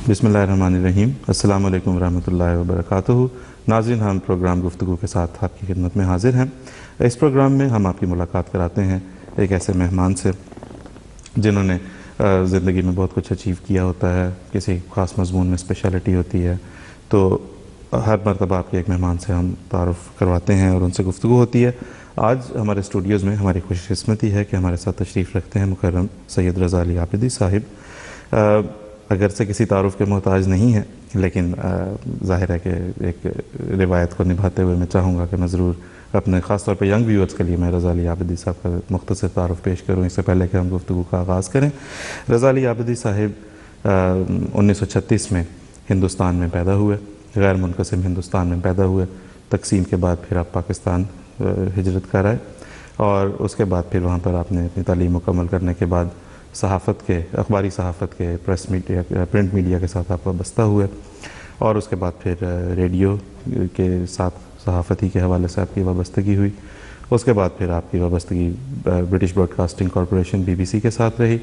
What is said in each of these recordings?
بسم اللہ الرحمن الرحیم۔ السلام علیکم ورحمۃ اللہ وبرکاتہ۔ ناظرین، ہم پروگرام گفتگو کے ساتھ آپ کی خدمت میں حاضر ہیں۔ اس پروگرام میں ہم آپ کی ملاقات کراتے ہیں ایک ایسے مہمان سے جنہوں نے زندگی میں بہت کچھ اچیو کیا ہوتا ہے، کسی خاص مضمون میں اسپیشلٹی ہوتی ہے، تو ہر مرتبہ آپ کے ایک مہمان سے ہم تعارف کرواتے ہیں اور ان سے گفتگو ہوتی ہے۔ آج ہمارے اسٹوڈیوز میں ہماری خوش قسمتی ہے کہ ہمارے ساتھ تشریف رکھتے ہیں مکرم سید رضا علی عابدی صاحب۔ اگرچہ کسی تعارف کے محتاج نہیں ہیں، لیکن ظاہر ہے کہ ایک روایت کو نبھاتے ہوئے میں چاہوں گا کہ میں ضرور اپنے خاص طور پہ ینگ ویورز کے لیے میں رضا علی عابدی صاحب کا مختصر تعارف پیش کروں اس سے پہلے کہ ہم گفتگو کا آغاز کریں۔ رضا علی عابدی صاحب 1936 میں ہندوستان میں پیدا ہوئے، غیر منقسم ہندوستان میں پیدا ہوئے۔ تقسیم کے بعد پھر آپ پاکستان ہجرت کر آئے، اور اس کے بعد پھر وہاں پر آپ نے اپنی تعلیم مکمل کرنے کے بعد صحافت کے، اخباری صحافت کے، پریس میڈیا، پرنٹ میڈیا کے ساتھ آپ وابستہ ہوئے، اور اس کے بعد پھر ریڈیو کے ساتھ صحافتی کے حوالے سے آپ کی وابستگی ہوئی۔ اس کے بعد پھر آپ کی وابستگی British broadcasting corporation BBC کے ساتھ رہی۔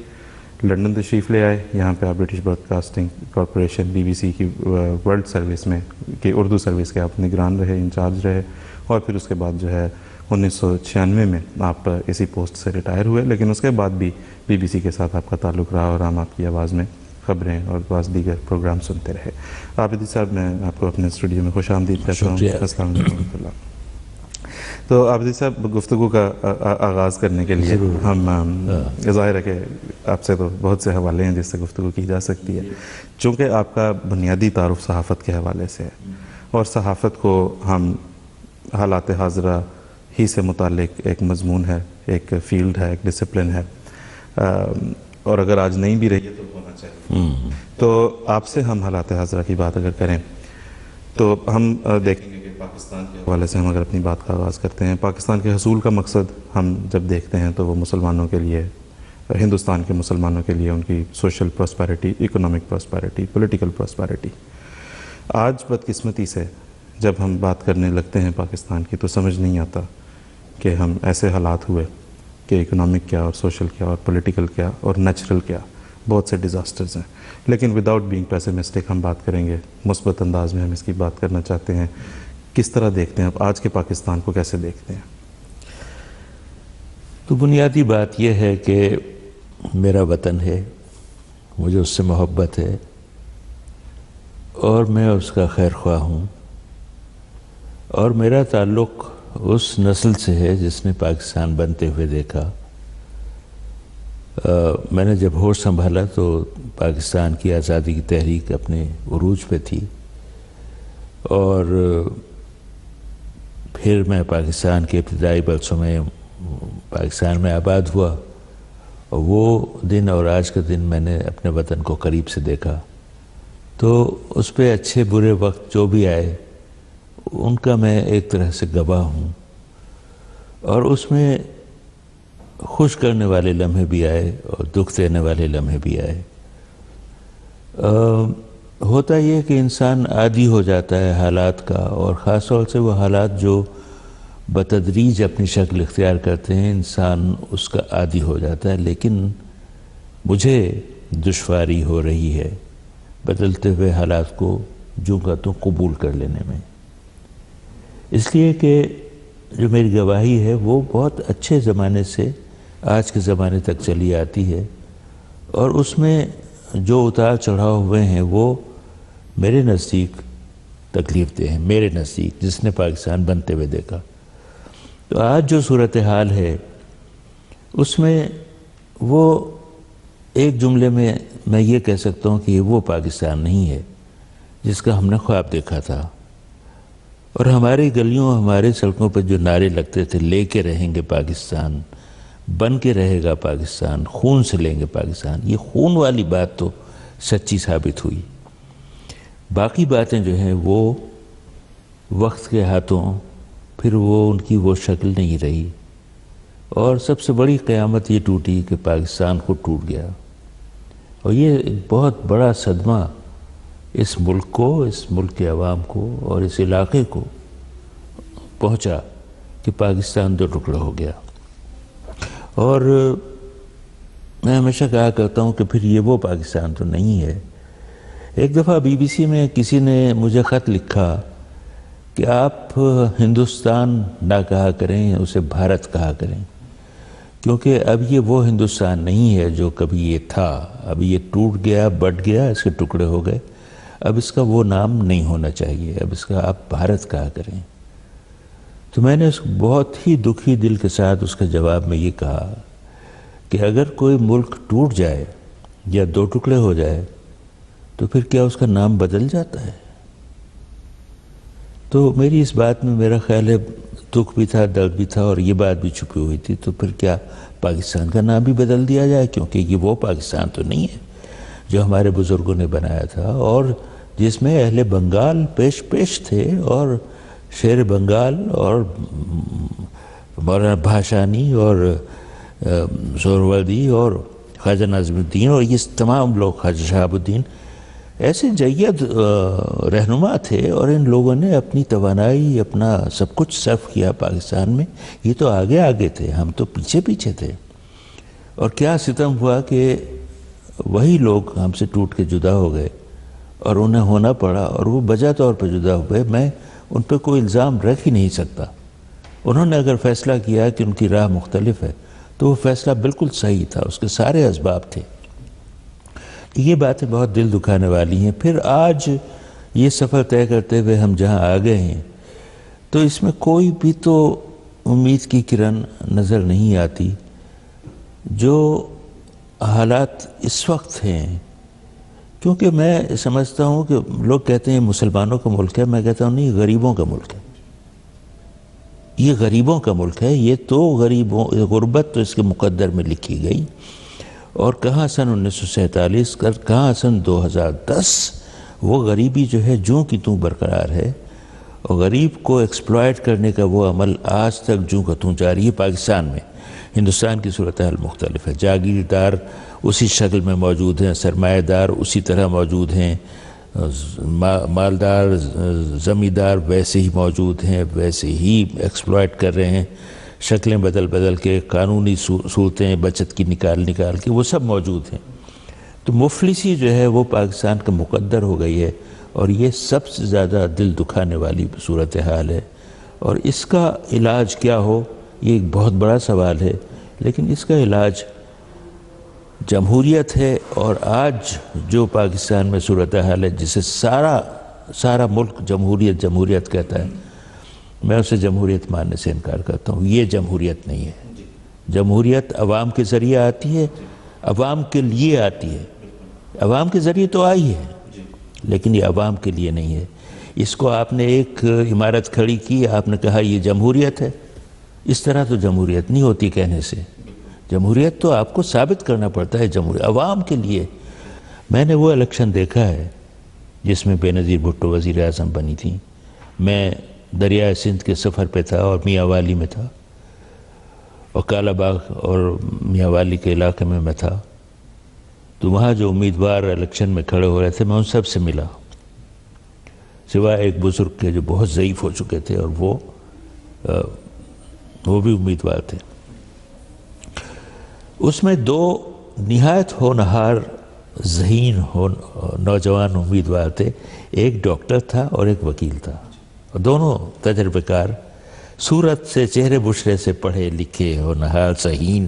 لنڈن تشریف لے آئے، یہاں پہ آپ British broadcasting corporation BBC کی ورلڈ سروس میں کی اردو سروس کے آپ نگران رہے، انچارج رہے، اور پھر اس کے بعد جو ہے 1996 میں آپ اسی پوسٹ سے ریٹائر ہوئے، لیکن اس کے بعد بھی BBC کے ساتھ آپ کا تعلق رہا اور ہم آپ کی آواز میں خبریں اور بعض دیگر پروگرام سنتے رہے۔ عابدی صاحب، میں آپ کو اپنے اسٹوڈیو میں خوش آمدید کہتا ہوں۔ السلام علیکم ورحمۃ اللہ۔ تو عابدی صاحب، گفتگو کا آغاز کرنے کے لیے ہم ظاہر ہے کہ آپ سے تو بہت سے حوالے ہیں جس سے گفتگو کی جا سکتی ہے، چونکہ آپ کا بنیادی تعارف صحافت کے حوالے سے ہے، اور صحافت کو ہم حالات حاضرہ ہی سے متعلق ایک مضمون ہے، ایک فیلڈ ہے، ایک ڈسپلن ہے، اور اگر آج نہیں بھی رہی ہے تو ہونا چاہیے۔ تو آپ سے ہم حالات حاضرہ کی بات اگر کریں تو ہم دیکھیں گے کہ پاکستان کے حوالے سے ہم اگر اپنی بات کا آغاز کرتے ہیں، پاکستان کے حصول کا مقصد ہم جب دیکھتے ہیں تو وہ مسلمانوں کے لیے، ہندوستان کے مسلمانوں کے لیے ان کی social prosperity, economic prosperity, political prosperity. آج بدقسمتی سے جب ہم بات کرنے لگتے ہیں پاکستان کی تو سمجھ نہیں آتا کہ ہم ایسے حالات ہوئے کہ اکنامک کیا اور سوشل کیا اور پولیٹیکل کیا اور نیچرل کیا، بہت سے ڈیزاسٹرز ہیں، لیکن وداؤٹ بینگ پیسمسٹک ہم بات کریں گے، مثبت انداز میں ہم اس کی بات کرنا چاہتے ہیں۔ کس طرح دیکھتے ہیں آپ آج کے پاکستان کو، کیسے دیکھتے ہیں؟ تو بنیادی بات یہ ہے کہ میرا وطن ہے، مجھے اس سے محبت ہے، اور میں اس کا خیر خواہ ہوں، اور میرا تعلق اس نسل سے ہے جس نے پاکستان بنتے ہوئے دیکھا۔ میں نے جب ہوش سنبھالا تو پاکستان کی آزادی کی تحریک اپنے عروج پہ تھی، اور پھر میں پاکستان کے ابتدائی برسوں میں پاکستان میں آباد ہوا، اور وہ دن اور آج کا دن میں نے اپنے وطن کو قریب سے دیکھا، تو اس پہ اچھے برے وقت جو بھی آئے ان کا میں ایک طرح سے گواہ ہوں، اور اس میں خوش کرنے والے لمحے بھی آئے اور دکھ دینے والے لمحے بھی آئے۔ ہوتا یہ کہ انسان عادی ہو جاتا ہے حالات کا، اور خاص طور سے وہ حالات جو بتدریج اپنی شکل اختیار کرتے ہیں، انسان اس کا عادی ہو جاتا ہے، لیکن مجھے دشواری ہو رہی ہے بدلتے ہوئے حالات کو جوں کا توں قبول کر لینے میں، اس لیے کہ جو میری گواہی ہے وہ بہت اچھے زمانے سے آج کے زمانے تک چلی آتی ہے، اور اس میں جو اتار چڑھاؤ ہوئے ہیں وہ میرے نزدیک تکلیف دہ ہیں، میرے نزدیک جس نے پاکستان بنتے ہوئے دیکھا۔ تو آج جو صورتحال ہے اس میں وہ ایک جملے میں میں یہ کہہ سکتا ہوں کہ وہ پاکستان نہیں ہے جس کا ہم نے خواب دیکھا تھا، اور ہماری گلیوں، ہمارے سڑکوں پہ جو نعرے لگتے تھے، لے کے رہیں گے پاکستان، بن کے رہے گا پاکستان، خون سے لیں گے پاکستان، یہ خون والی بات تو سچی ثابت ہوئی۔ باقی باتیں جو ہیں وہ وقت کے ہاتھوں پھر وہ ان کی وہ شکل نہیں رہی، اور سب سے بڑی قیامت یہ ٹوٹی کہ پاکستان خود ٹوٹ گیا، اور یہ ایک بہت بڑا صدمہ اس ملک کو، اس ملک کے عوام کو اور اس علاقے کو پہنچا کہ پاکستان دو ٹکڑا ہو گیا۔ اور میں ہمیشہ کہا کرتا ہوں کہ پھر یہ وہ پاکستان تو نہیں ہے، ایک دفعہ BBC میں کسی نے مجھے خط لکھا کہ آپ ہندوستان نہ کہا کریں، اسے بھارت کہا کریں، کیونکہ اب یہ وہ ہندوستان نہیں ہے جو کبھی یہ تھا. اب یہ ٹوٹ گیا، بٹ گیا، اس کے ٹکڑے ہو گئے. اب اس کا وہ نام نہیں ہونا چاہیے، اب اس کا آپ بھارت کہا کریں. تو میں نے بہت ہی دکھی دل کے ساتھ اس کا جواب میں یہ کہا کہ اگر کوئی ملک ٹوٹ جائے یا دو ٹکڑے ہو جائے تو پھر کیا اس کا نام بدل جاتا ہے؟ تو میری اس بات میں میرا خیال ہے دکھ بھی تھا، درد بھی تھا، اور یہ بات بھی چھپی ہوئی تھی. تو پھر کیا پاکستان کا نام بھی بدل دیا جائے؟ کیونکہ یہ وہ پاکستان تو نہیں ہے جو ہمارے بزرگوں نے بنایا تھا، اور جس میں اہل بنگال پیش تھے، اور شیر بنگال اور مولانا بھاشانی اور سہروردی اور خواجہ ناظم الدین اور یہ تمام لوگ، خواجہ شہاب الدین، ایسے جید رہنما تھے، اور ان لوگوں نے اپنی توانائی، اپنا سب کچھ صرف کیا پاکستان میں. یہ تو آگے تھے، ہم تو پیچھے تھے. اور کیا ستم ہوا کہ وہی لوگ ہم سے ٹوٹ کے جدا ہو گئے اور انہیں ہونا پڑا، اور وہ بجا طور پہ جدا ہوئے. میں ان پہ کوئی الزام رکھ ہی نہیں سکتا. انہوں نے اگر فیصلہ کیا کہ ان کی راہ مختلف ہے تو وہ فیصلہ بالکل صحیح تھا، اس کے سارے اسباب تھے. یہ باتیں بہت دل دکھانے والی ہیں. پھر آج یہ سفر طے کرتے ہوئے ہم جہاں آ گئے ہیں تو اس میں کوئی بھی تو امید کی کرن نظر نہیں آتی. جو حالات اس وقت ہیں، کیونکہ میں سمجھتا ہوں کہ لوگ کہتے ہیں مسلمانوں کا ملک ہے، میں کہتا ہوں نہیں، غریبوں کا ملک ہے. یہ غریبوں کا ملک ہے. یہ تو غربت تو اس کے مقدر میں لکھی گئی، اور کہاں سن 1947 کہاں سن 2010 وہ غریبی جو ہے جوں کی توں برقرار ہے، اور غریب کو ایکسپلائٹ کرنے کا وہ عمل آج تک جوں کا توں جاری ہے پاکستان میں. ہندوستان کی صورتحال مختلف ہے. جاگیردار اسی شکل میں موجود ہیں، سرمایہ دار اسی طرح موجود ہیں، مالدار زمیندار ویسے ہی موجود ہیں، ویسے ہی ایکسپلائٹ کر رہے ہیں، شکلیں بدل کے، قانونی صورتیں بچت کی نکال کے وہ سب موجود ہیں. تو مفلسی جو ہے وہ پاکستان کا مقدر ہو گئی ہے، اور یہ سب سے زیادہ دل دکھانے والی صورتحال ہے. اور اس کا علاج کیا ہو، یہ ایک بہت بڑا سوال ہے. لیکن اس کا علاج جمہوریت ہے. اور آج جو پاکستان میں صورتحال ہے، جسے سارا ملک جمہوریت کہتا ہے، میں اسے جمہوریت ماننے سے انکار کرتا ہوں. یہ جمہوریت نہیں ہے. جمہوریت عوام کے ذریعے آتی ہے، عوام کے لیے آتی ہے. عوام کے ذریعے تو آئی ہے، لیکن یہ عوام کے لیے نہیں ہے. اس کو آپ نے ایک عمارت کھڑی کی، آپ نے کہا یہ جمہوریت ہے. اس طرح تو جمہوریت نہیں ہوتی کہنے سے. جمہوریت تو آپ کو ثابت کرنا پڑتا ہے. جمہوریت عوام کے لیے. میں نے وہ الیکشن دیکھا ہے جس میں بے نظیر بھٹو وزیر اعظم بنی تھیں. میں دریائے سندھ کے سفر پہ تھا اور میاں والی میں تھا، اور کالا باغ اور میاں والی کے علاقے میں تھا. تو وہاں جو امیدوار الیکشن میں کھڑے ہو رہے تھے، میں ان سب سے ملا، سوائے ایک بزرگ کے جو بہت ضعیف ہو چکے تھے، اور وہ بھی امیدوار تھے. اس میں دو نہایت ہونہار ذہین نوجوان امیدوار تھے. ایک ڈاکٹر تھا اور ایک وکیل تھا، اور دونوں تجربہ کار، صورت سے، چہرے بشرے سے پڑھے لکھے ہونہار ذہین.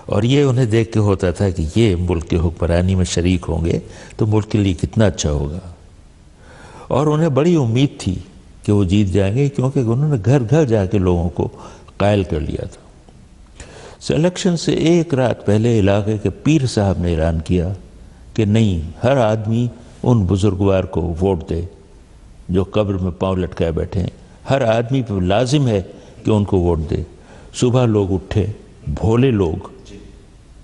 اور یہ انہیں دیکھ کے ہوتا تھا کہ یہ ملک کے حکمرانی میں شریک ہوں گے تو ملک کے لیے کتنا اچھا ہوگا. اور انہیں بڑی امید تھی کہ وہ جیت جائیں گے، کیونکہ انہوں نے گھر جا کے لوگوں کو قائل کر لیا تھا. الیکشن سے ایک رات پہلے علاقے کے پیر صاحب نے اعلان کیا کہ نہیں، ہر آدمی ان بزرگوار کو ووٹ دے جو قبر میں پاؤں لٹکائے بیٹھے ہیں. ہر آدمی پہ لازم ہے کہ ان کو ووٹ دے. صبح لوگ اٹھے، بھولے لوگ،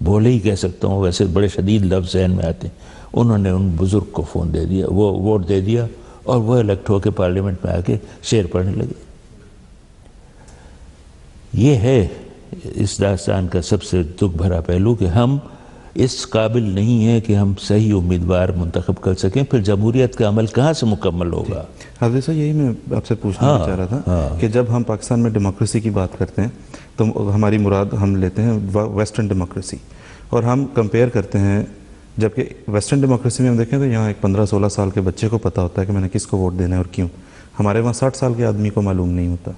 بھولے ہی کہہ سکتا ہوں، ویسے بڑے شدید لفظ ذہن میں آتے ہیں. انہوں نے ان بزرگ کو فون دے دیا، وہ ووٹ دے دیا، اور وہ الیکٹ ہو کے پارلیمنٹ میں آ کے شعر پڑھنے لگے. یہ ہے اس داستان کا سب سے دکھ بھرا پہلو کہ ہم اس قابل نہیں ہیں کہ ہم صحیح امیدوار منتخب کر سکیں. پھر جمہوریت کا عمل کہاں سے مکمل ہوگا؟ حافظ صاحب، یہی میں آپ سے پوچھنا چاہ رہا تھا کہ جب ہم پاکستان میں ڈیموکریسی کی بات کرتے ہیں تو ہماری مراد ہم لیتے ہیں ویسٹرن ڈیموکریسی، اور ہم کمپیئر کرتے ہیں جبکہ ویسٹرن ڈیموکریسی میں ہم دیکھیں تو یہاں ایک 15-16 سال کے بچے کو پتہ ہوتا ہے کہ میں نے کس کو ووٹ دینا ہے اور کیوں. ہمارے وہاں 60 سال کے آدمی کو معلوم نہیں ہوتا.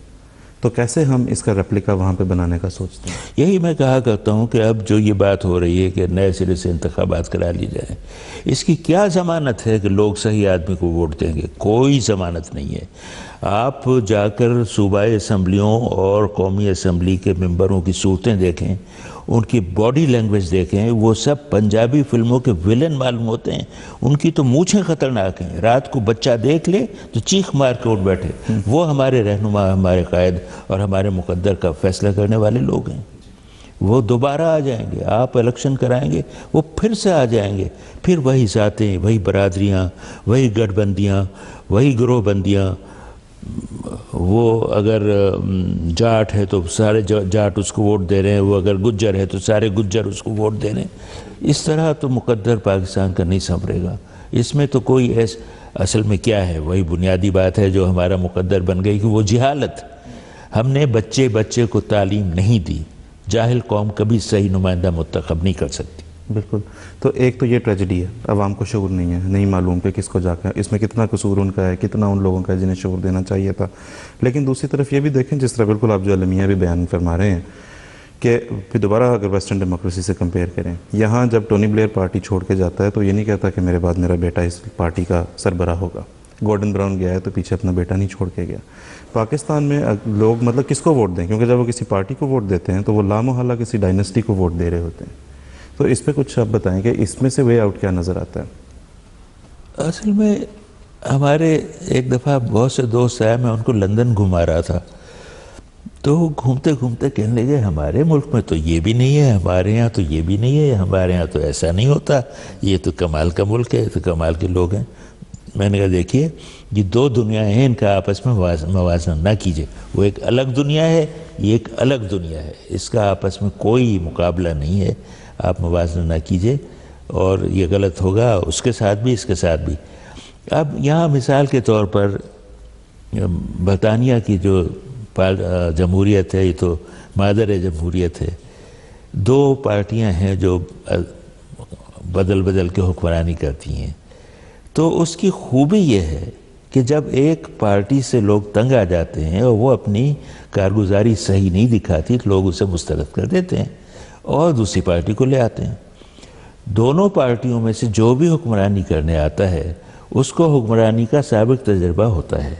تو کیسے ہم اس کا ریپلیکا وہاں پہ بنانے کا سوچتے ہیں؟ یہی میں کہا کرتا ہوں کہ اب جو یہ بات ہو رہی ہے کہ نئے سرے سے انتخابات کرا لی جائیں، اس کی کیا ضمانت ہے کہ لوگ صحیح آدمی کو ووٹ دیں گے؟ کوئی ضمانت نہیں ہے. آپ جا کر صوبائی اسمبلیوں اور قومی اسمبلی کے ممبروں کی صورتیں دیکھیں، ان کی باڈی لینگویج دیکھیں، وہ سب پنجابی فلموں کے ویلن معلوم ہوتے ہیں. ان کی تو مونچھیں خطرناک ہیں. رات کو بچہ دیکھ لے تو چیخ مار کے اٹھ بیٹھے. وہ ہمارے رہنما، ہمارے قائد اور ہمارے مقدر کا فیصلہ کرنے والے لوگ ہیں. وہ دوبارہ آ جائیں گے. آپ الیکشن کرائیں گے، وہ پھر سے آ جائیں گے. پھر وہی ذاتیں، وہی برادریاں، وہی گٹھ بندیاں، وہی گروہ بندیاں. وہ اگر جاٹ ہے تو سارے جاٹ اس کو ووٹ دے رہے ہیں، وہ اگر گجر ہے تو سارے گجر اس کو ووٹ دے رہے ہیں. اس طرح تو مقدر پاکستان کا نہیں سنورے گا. اس میں تو کوئی اصل میں کیا ہے، وہی بنیادی بات ہے جو ہمارا مقدر بن گئی کہ وہ جہالت. ہم نے بچے کو تعلیم نہیں دی. جاہل قوم کبھی صحیح نمائندہ منتخب نہیں کر سکتی. بالکل. تو ایک تو یہ ٹریجڈی ہے، عوام کو شعور نہیں ہے، نہیں معلوم کہ کس کو جا کر، اس میں کتنا قصور ان کا ہے، کتنا ان لوگوں کا ہے جنہیں شعور دینا چاہیے تھا. لیکن دوسری طرف یہ بھی دیکھیں، جس طرح بالکل آپ جو المیہ بھی بیان فرما رہے ہیں کہ پھر دوبارہ اگر ویسٹرن ڈیموکریسی سے کمپیئر کریں، یہاں جب ٹونی بلیئر پارٹی چھوڑ کے جاتا ہے تو یہ نہیں کہتا کہ میرے بعد میرا بیٹا اس پارٹی کا سربراہ ہوگا. گورڈن براؤن گیا ہے تو پیچھے اپنا بیٹا نہیں چھوڑ کے گیا. پاکستان میں لوگ مطلب کس کو ووٹ دیں؟ کیونکہ جب وہ کسی پارٹی کو ووٹ دیتے ہیں تو وہ لامحالہ کسی ڈائنسٹی کو ووٹ دے رہے ہوتے ہیں. تو اس پہ کچھ آپ بتائیں کہ اس میں سے وے آؤٹ کیا نظر آتا ہے؟ اصل میں ہمارے ایک دفعہ بہت سے دوست آئے، میں ان کو لندن گھما رہا تھا، تو گھومتے گھومتے کہنے لگے ہمارے ملک میں تو یہ بھی نہیں ہے، ہمارے ہاں تو یہ بھی نہیں ہے، ہمارے ہاں تو ایسا نہیں ہوتا، یہ تو کمال کا ملک ہے، یہ تو کمال کے لوگ ہیں. میں نے کہا دیکھیے یہ دو دنیا ہیں، ان کا آپس میں موازنہ نہ کیجیے. وہ ایک الگ دنیا ہے، یہ ایک الگ دنیا ہے. اس کا آپس میں کوئی مقابلہ نہیں ہے. آپ موازنہ نہ کیجیے اور یہ غلط ہوگا اس کے ساتھ بھی، اس کے ساتھ بھی. اب یہاں مثال کے طور پر برطانیہ کی جو جمہوریت ہے، یہ تو مادر جمہوریت ہے. دو پارٹیاں ہیں جو بدل بدل کے حکمرانی کرتی ہیں. تو اس کی خوبی یہ ہے کہ جب ایک پارٹی سے لوگ تنگ آ جاتے ہیں اور وہ اپنی کارگزاری صحیح نہیں دکھاتی تو لوگ اسے مسترد کر دیتے ہیں اور دوسری پارٹی کو لے آتے ہیں. دونوں پارٹیوں میں سے جو بھی حکمرانی کرنے آتا ہے اس کو حکمرانی کا سابق تجربہ ہوتا ہے.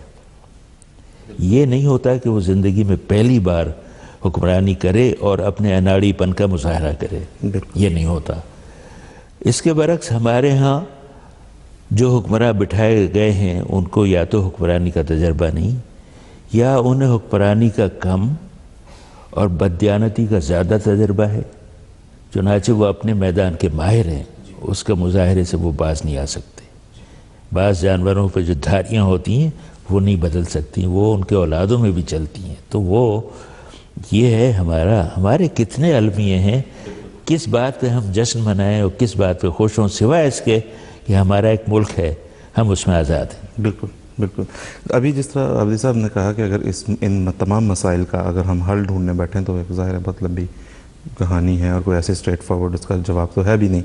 یہ نہیں ہوتا کہ وہ زندگی میں پہلی بار حکمرانی کرے اور اپنے اناڑی پن کا مظاہرہ کرے. یہ نہیں ہوتا. اس کے برعکس ہمارے ہاں جو حکمراں بٹھائے گئے ہیں ان کو یا تو حکمرانی کا تجربہ نہیں، یا انہیں حکمرانی کا کم اور بددیانتی کا زیادہ تجربہ ہے. چنانچہ وہ اپنے میدان کے ماہر ہیں، اس کے مظاہرے سے وہ باز نہیں آ سکتے. بعض جانوروں پہ جو دھاریاں ہوتی ہیں وہ نہیں بدل سکتی، وہ ان کے اولادوں میں بھی چلتی ہیں. تو وہ یہ ہے ہمارے کتنے المیے ہیں، کس بات پہ ہم جشن منائیں اور کس بات پہ خوش ہوں، سوائے اس کے کہ ہمارا ایک ملک ہے، ہم اس میں آزاد ہیں. بالکل بالکل. ابھی جس طرح عبدی صاحب نے کہا کہ اگر ان تمام مسائل کا اگر ہم حل ڈھونڈنے بیٹھیں تو ایک ظاہر بہت لمبی کہانی ہے اور کوئی ایسے اسٹریٹ فارورڈ اس کا جواب تو ہے بھی نہیں.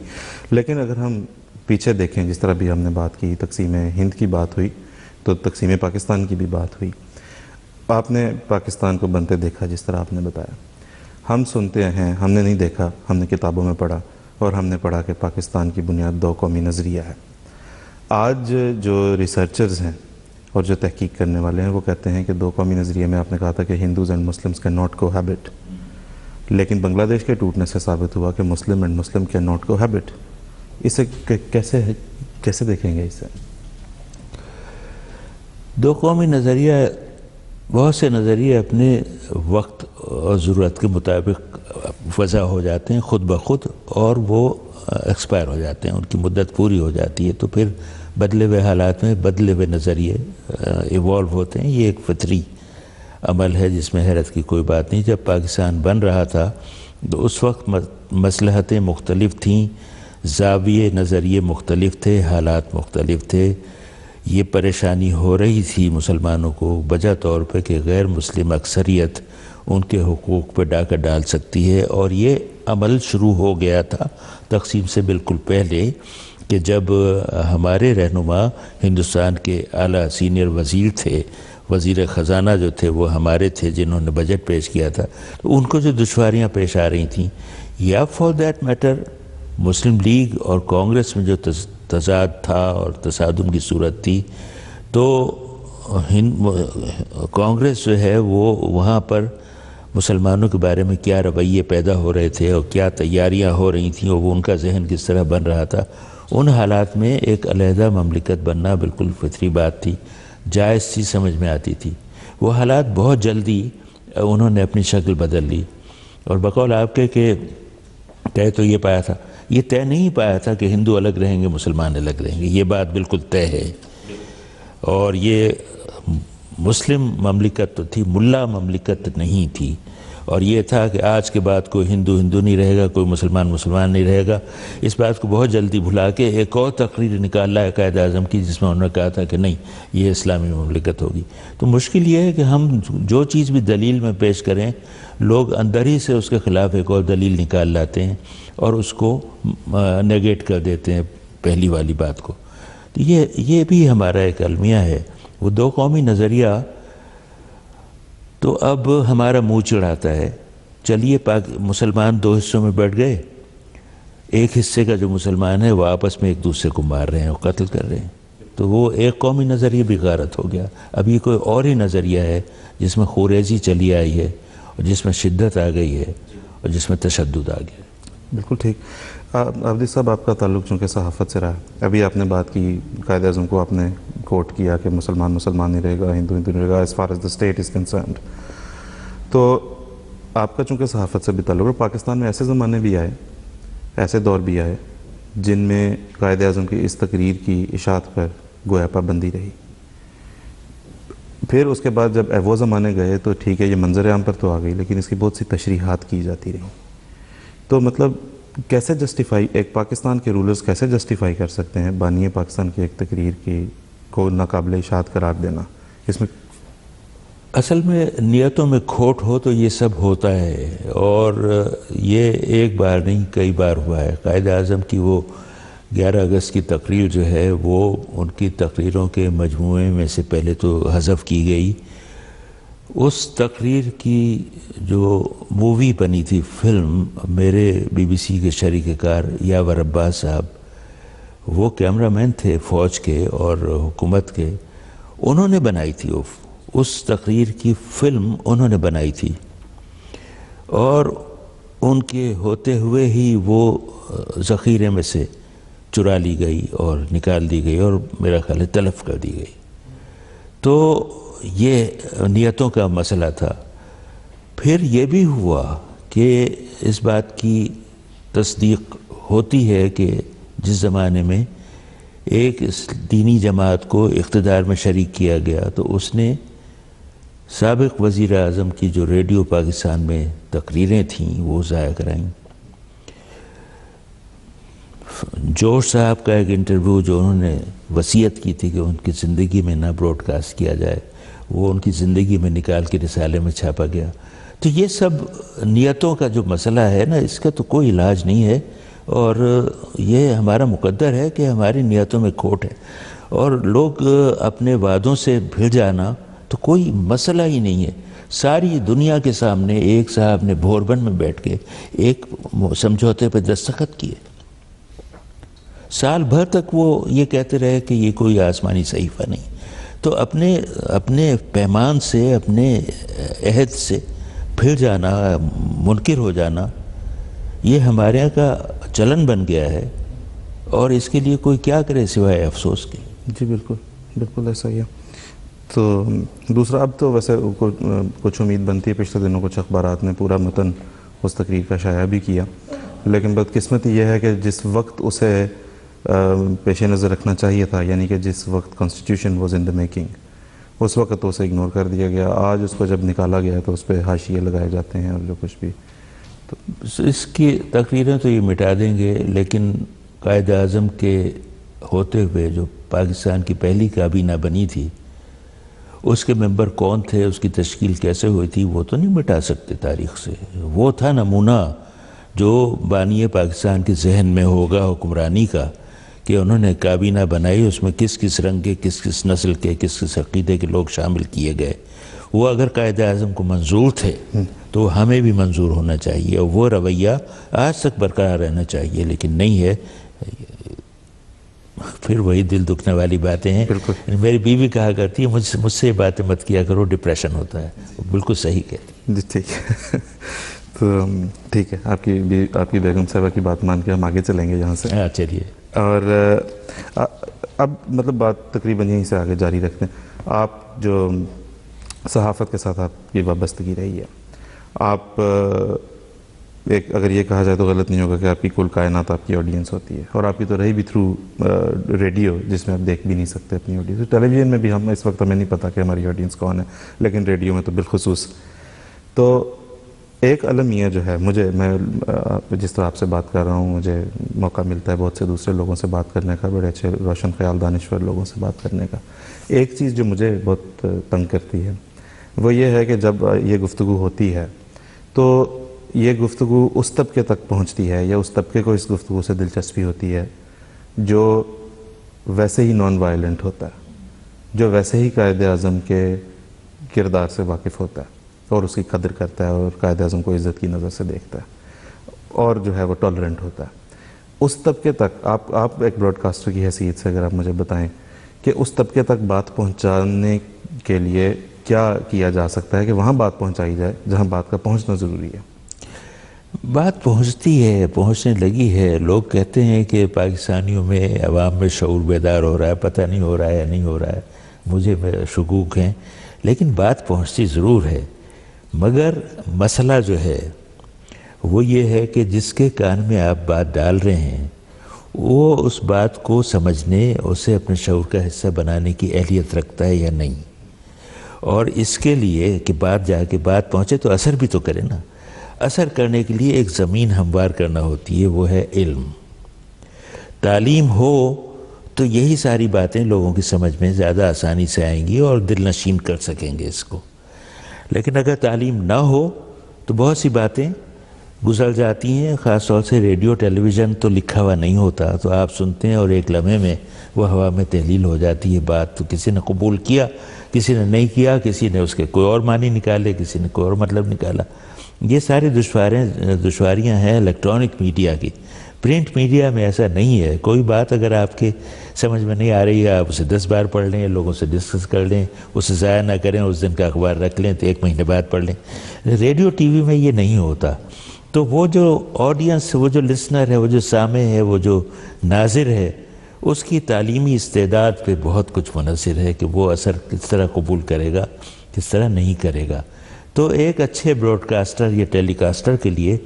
لیکن اگر ہم پیچھے دیکھیں، جس طرح بھی ہم نے بات کی، تقسیم ہند کی بات ہوئی تو تقسیم پاکستان کی بھی بات ہوئی. آپ نے پاکستان کو بنتے دیکھا جس طرح آپ نے بتایا. ہم سنتے ہیں، ہم نے نہیں دیکھا، ہم نے کتابوں میں پڑھا اور ہم نے پڑھا کہ پاکستان کی بنیاد دو قومی نظریہ ہے. آج جو ریسرچرز ہیں اور جو تحقیق کرنے والے ہیں وہ کہتے ہیں کہ دو قومی نظریے میں آپ نے کہا تھا کہ Hindus and Muslims can not کو ہیبٹ، لیکن بنگلہ دیش کے ٹوٹنے سے ثابت ہوا کہ Muslim and Muslim can not کو ہیبٹ. اسے کیسے دیکھیں گے؟ اسے دو قومی نظریہ، بہت سے نظریے اپنے وقت اور ضرورت کے مطابق وضع ہو جاتے ہیں خود بخود، اور وہ ایکسپائر ہو جاتے ہیں، ان کی مدت پوری ہو جاتی ہے، تو پھر بدلے ہوئے حالات میں بدلے ہوئے نظریے ایوالو ہوتے ہیں. یہ ایک فطری عمل ہے جس میں حیرت کی کوئی بات نہیں. جب پاکستان بن رہا تھا تو اس وقت مصلحتیں مختلف تھیں، زاویے نظریے مختلف تھے، حالات مختلف تھے. یہ پریشانی ہو رہی تھی مسلمانوں کو بجا طور پہ کہ غیر مسلم اکثریت ان کے حقوق پہ ڈاکہ ڈال سکتی ہے، اور یہ عمل شروع ہو گیا تھا تقسیم سے بالکل پہلے، کہ جب ہمارے رہنما ہندوستان کے اعلیٰ سینئر وزیر تھے، وزیر خزانہ جو تھے وہ ہمارے تھے جنہوں نے بجٹ پیش کیا تھا، تو ان کو جو دشواریاں پیش آ رہی تھیں، یا for that matter Muslim league اور کانگریس میں جو تضاد تھا اور تصادم کی صورت تھی، تو کانگریس جو ہے وہ وہاں پر مسلمانوں کے بارے میں کیا رویے پیدا ہو رہے تھے اور کیا تیاریاں ہو رہی تھیں اور وہ ان کا ذہن کس طرح بن رہا تھا، ان حالات میں ایک علیحدہ مملکت بننا بالکل فطری بات تھی، جائز سی سمجھ میں آتی تھی۔ وہ حالات بہت جلدی انہوں نے اپنی شکل بدل لی، اور بقول آپ کے کہ طے تو یہ پایا تھا، یہ طے نہیں پایا تھا کہ ہندو الگ رہیں گے مسلمان الگ رہیں گے، یہ بات بالکل طے ہے، اور یہ مسلم مملکت تو تھی، ملا مملکت نہیں تھی، اور یہ تھا کہ آج کے بعد کوئی ہندو ہندو نہیں رہے گا، کوئی مسلمان مسلمان نہیں رہے گا۔ اس بات کو بہت جلدی بھلا کے ایک اور تقریر نکالا ہے قائد اعظم کی، جس میں انہوں نے کہا تھا کہ نہیں، یہ اسلامی مملکت ہوگی۔ تو مشکل یہ ہے کہ ہم جو چیز بھی دلیل میں پیش کریں، لوگ اندر ہی سے اس کے خلاف ایک اور دلیل نکال لاتے ہیں اور اس کو نیگیٹ کر دیتے ہیں پہلی والی بات کو۔ تو یہ بھی ہمارا ایک المیہ ہے۔ وہ دو قومی نظریہ تو اب ہمارا منہ چڑھاتا ہے، چلیے مسلمان دو حصوں میں بٹ گئے، ایک حصے کا جو مسلمان ہے وہ آپس میں ایک دوسرے کو مار رہے ہیں اور قتل کر رہے ہیں، تو وہ ایک قومی نظریہ بھی غارت ہو گیا۔ اب یہ کوئی اور ہی نظریہ ہے جس میں خوریزی چلی آئی ہے، اور جس میں شدت آ گئی ہے، اور جس میں تشدد آ گیا ہے۔ بالکل ٹھیک۔ عابدی صاحب، آپ کا تعلق چونکہ صحافت سے رہا، ابھی آپ نے بات کی، قائد اعظم کو آپ نے کوٹ کیا کہ مسلمان مسلمان نہیں رہے گا، ہندو ہندو نہیں رہے گا as far as the state is concerned. تو آپ کا چونکہ صحافت سے بھی تعلق ہے، پاکستان میں ایسے زمانے بھی آئے، ایسے دور بھی آئے جن میں قائد اعظم کی اس تقریر کی اشاعت پر گویا پابندی رہی۔ پھر اس کے بعد جب وہ زمانے گئے تو ٹھیک ہے، یہ منظر عام پر تو آ گئی، لیکن اس کی بہت سی تشریحات کی جاتی رہی۔ تو مطلب کیسے جسٹیفائی، ایک پاکستان کے رولرز کیسے جسٹیفائی کر سکتے ہیں بانی پاکستان کی ایک تقریر کی کو ناقابل اشاعت قرار دینا؟ اس میں اصل میں نیتوں میں کھوٹ ہو تو یہ سب ہوتا ہے، اور یہ ایک بار نہیں کئی بار ہوا ہے۔ قائد اعظم کی وہ 11 اگست کی تقریر جو ہے وہ ان کی تقریروں کے مجموعے میں سے پہلے تو حذف کی گئی۔ اس تقریر کی جو مووی بنی تھی، فلم، میرے بی بی سی کے شریک کار یاور عباس صاحب، وہ کیمرہ مین تھے فوج کے اور حکومت کے، انہوں نے بنائی تھی اس تقریر کی فلم انہوں نے بنائی تھی، اور ان کے ہوتے ہوئے ہی وہ ذخیرے میں سے چرا لی گئی اور نکال دی گئی اور میرا خیال ہے تلف کر دی گئی۔ تو یہ نیتوں کا مسئلہ تھا۔ پھر یہ بھی ہوا کہ اس بات کی تصدیق ہوتی ہے کہ جس زمانے میں ایک دینی جماعت کو اقتدار میں شریک کیا گیا تو اس نے سابق وزیر اعظم کی جو ریڈیو پاکستان میں تقریریں تھیں وہ ضائع کرائیں۔ جوش صاحب کا ایک انٹرویو جو انہوں نے وصیت کی تھی کہ ان کی زندگی میں نہ براڈ کاسٹ کیا جائے، وہ ان کی زندگی میں نکال کے رسالے میں چھاپا گیا۔ تو یہ سب نیتوں کا جو مسئلہ ہے نا، اس کا تو کوئی علاج نہیں ہے، اور یہ ہمارا مقدر ہے کہ ہماری نیتوں میں کھوٹ ہے، اور لوگ اپنے وعدوں سے بھڑ جانا تو کوئی مسئلہ ہی نہیں ہے۔ ساری دنیا کے سامنے ایک صاحب نے بھوربن میں بیٹھ کے ایک سمجھوتے پہ دستخط کیے، سال بھر تک وہ یہ کہتے رہے کہ یہ کوئی آسمانی صحیفہ نہیں۔ تو اپنے پیمان سے، اپنے عہد سے پھر جانا، منکر ہو جانا، یہ ہمارے یہاں کا چلن بن گیا ہے، اور اس کے لیے کوئی کیا کرے سوائے افسوس کے۔ جی بالکل بالکل ایسا ہی ہے۔ تو دوسرا، اب تو ویسے کچھ امید بنتی ہے، پچھلے دنوں کچھ اخبارات نے پورا متن اس تقریر کا شائع بھی کیا، لیکن بدقسمتی یہ ہے کہ جس وقت اسے پیش نظر رکھنا چاہیے تھا، یعنی کہ جس وقت constitution was in the making, اس وقت اسے اگنور کر دیا گیا۔ آج اس کو جب نکالا گیا تو اس پہ حاشیے لگائے جاتے ہیں اور جو کچھ بھی، تو اس کی تقریریں تو یہ مٹا دیں گے، لیکن قائد اعظم کے ہوتے ہوئے جو پاکستان کی پہلی کابینہ بنی تھی، اس کے ممبر کون تھے، اس کی تشکیل کیسے ہوئی تھی، وہ تو نہیں مٹا سکتے تاریخ سے۔ وہ تھا نمونہ جو بانی پاکستان کے ذہن میں ہوگا حکمرانی کا کہ انہوں نے کابینہ بنائی، اس میں کس کس رنگ کے، کس کس نسل کے، کس کس عقیدے کے لوگ شامل کیے گئے، وہ اگر قائد اعظم کو منظور تھے تو ہمیں بھی منظور ہونا چاہیے، اور وہ رویہ آج تک برقرار رہنا چاہیے، لیکن نہیں ہے۔ پھر وہی دل دکھنے والی باتیں ہیں۔ میری بیوی کہا کرتی ہے مجھ سے یہ باتیں مت کیا کرو، ڈپریشن ہوتا ہے۔ بالکل صحیح کہتی۔ جی ٹھیک ہے، تو ٹھیک ہے، آپ کی بیگم صاحبہ کی بات مان کے ہم آگے چلیں گے یہاں سے۔ ہاں چلیے۔ اور اب مطلب بات تقریباً یہیں سے آگے جاری رکھتے ہیں۔ آپ جو صحافت کے ساتھ آپ کی وابستگی رہی ہے، آپ ایک اگر یہ کہا جائے تو غلط نہیں ہوگا کہ آپ کی کل کائنات آپ کی آڈینس ہوتی ہے، اور آپ کی تو رہی بھی تھرو ریڈیو، جس میں آپ دیکھ بھی نہیں سکتے اپنی آڈینس۔ ٹیلی ویژن میں بھی اس وقت ہمیں نہیں پتہ کہ ہماری آڈینس کون ہے، لیکن ریڈیو میں تو بالخصوص۔ تو ایک المیہ جو ہے، میں جس طرح آپ سے بات کر رہا ہوں، مجھے موقع ملتا ہے بہت سے دوسرے لوگوں سے بات کرنے کا، بڑے اچھے روشن خیال دانشور لوگوں سے بات کرنے کا۔ ایک چیز جو مجھے بہت تنگ کرتی ہے وہ یہ ہے کہ جب یہ گفتگو ہوتی ہے تو یہ گفتگو اس طبقے تک پہنچتی ہے، یا اس طبقے کو اس گفتگو سے دلچسپی ہوتی ہے جو ویسے ہی نان وائلنٹ ہوتا ہے، جو ویسے ہی قائد اعظم کے کردار سے واقف ہوتا ہے اور اس کی قدر کرتا ہے، اور قائد اعظم کو عزت کی نظر سے دیکھتا ہے، اور جو ہے وہ ٹالرنٹ ہوتا ہے۔ اس طبقے تک آپ ایک براڈ کاسٹر کی حیثیت سے اگر آپ مجھے بتائیں کہ اس طبقے تک بات پہنچانے کے لیے کیا کیا جا سکتا ہے کہ وہاں بات پہنچائی جائے جہاں بات کا پہنچنا ضروری ہے؟ بات پہنچتی ہے، پہنچنے لگی ہے۔ لوگ کہتے ہیں کہ پاکستانیوں میں، عوام میں شعور بیدار ہو رہا ہے، پتہ نہیں ہو رہا ہے یا نہیں ہو رہا ہے، مجھے شکوک ہیں، لیکن بات پہنچتی ضرور ہے۔ مگر مسئلہ جو ہے وہ یہ ہے کہ جس کے کان میں آپ بات ڈال رہے ہیں وہ اس بات کو سمجھنے، اسے اپنے شعور کا حصہ بنانے کی اہلیت رکھتا ہے یا نہیں، اور اس کے لیے کہ بات جا کے بات پہنچے تو اثر بھی تو کرے نا۔ اثر کرنے کے لیے ایک زمین ہموار کرنا ہوتی ہے، وہ ہے علم۔ تعلیم ہو تو یہی ساری باتیں لوگوں کی سمجھ میں زیادہ آسانی سے آئیں گی اور دل نشین کر سکیں گے اس کو۔ لیکن اگر تعلیم نہ ہو تو بہت سی باتیں گزر جاتی ہیں، خاص طور سے ریڈیو ٹیلی ویژن تو لکھا ہوا نہیں ہوتا، تو آپ سنتے ہیں اور ایک لمحے میں وہ ہوا میں تحلیل ہو جاتی ہے بات۔ تو کسی نے قبول کیا، کسی نے نہیں کیا، کسی نے اس کے کوئی اور معنی نکالے، کسی نے کوئی اور مطلب نکالا۔ یہ ساری دشواریاں ہیں الیکٹرانک میڈیا کی۔ پرنٹ میڈیا میں ایسا نہیں ہے۔ کوئی بات اگر آپ کے سمجھ میں نہیں آ رہی ہے، آپ اسے 10 بار پڑھ لیں، لوگوں سے ڈسکس کر لیں، اسے ضائع نہ کریں، اس دن کا اخبار رکھ لیں تو 1 مہینے بعد پڑھ لیں۔ ریڈیو ٹی وی میں یہ نہیں ہوتا۔ تو وہ جو آڈینس، وہ جو لسنر ہے، وہ جو سامع ہے، وہ جو ناظر ہے، اس کی تعلیمی استعداد پہ بہت کچھ منحصر ہے کہ وہ اثر کس طرح قبول کرے گا، کس طرح نہیں کرے گا۔ تو ایک اچھے براڈ کاسٹر یا ٹیلی کاسٹر کے لیے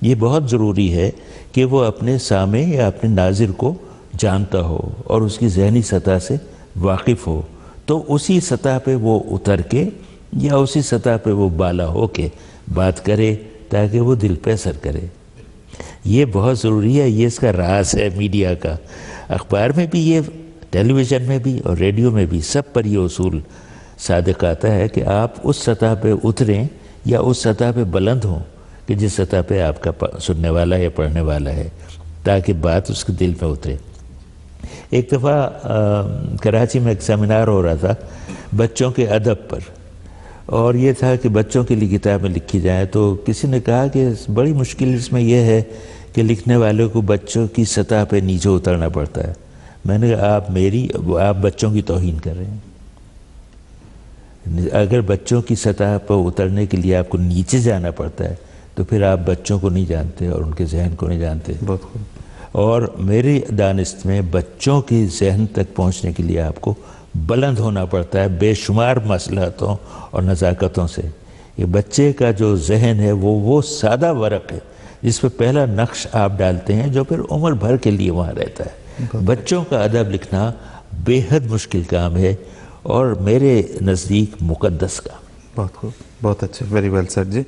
یہ بہت ضروری ہے کہ وہ اپنے سامع یا اپنے ناظر کو جانتا ہو اور اس کی ذہنی سطح سے واقف ہو، تو اسی سطح پہ وہ اتر کے یا اسی سطح پہ وہ بالا ہو کے بات کرے تاکہ وہ دل پہ اثر کرے۔ یہ بہت ضروری ہے، یہ اس کا راز ہے میڈیا کا۔ اخبار میں بھی یہ، ٹیلی ویژن میں بھی اور ریڈیو میں بھی، سب پر یہ اصول صادق آتا ہے کہ آپ اس سطح پہ اتریں یا اس سطح پہ بلند ہوں کہ جس سطح پہ آپ کا سننے والا یا پڑھنے والا ہے، تاکہ بات اس کے دل میں اترے۔ ایک دفعہ کراچی میں ایک سیمینار ہو رہا تھا بچوں کے ادب پر، اور یہ تھا کہ بچوں کے لیے کتابیں لکھی جائیں، تو کسی نے کہا کہ بڑی مشکل اس میں یہ ہے کہ لکھنے والے کو بچوں کی سطح پہ نیچے اترنا پڑتا ہے۔ میں نے کہا آپ بچوں کی توہین کر رہے ہیں۔ اگر بچوں کی سطح پر اترنے کے لیے آپ کو نیچے جانا پڑتا ہے تو پھر آپ بچوں کو نہیں جانتے اور ان کے ذہن کو نہیں جانتے۔ بہت خوب۔ اور میری دانست میں بچوں کے ذہن تک پہنچنے کے لیے آپ کو بلند ہونا پڑتا ہے بے شمار مصلحتوں اور نزاکتوں سے۔ یہ بچے کا جو ذہن ہے وہ سادہ ورق ہے جس پہ پہلا نقش آپ ڈالتے ہیں جو پھر عمر بھر کے لیے وہاں رہتا ہے۔ بچوں کا ادب لکھنا بے حد مشکل کام ہے اور میرے نزدیک مقدس کام۔ بہت خوب، بہت اچھے، ویری ویل سیڈ جی۔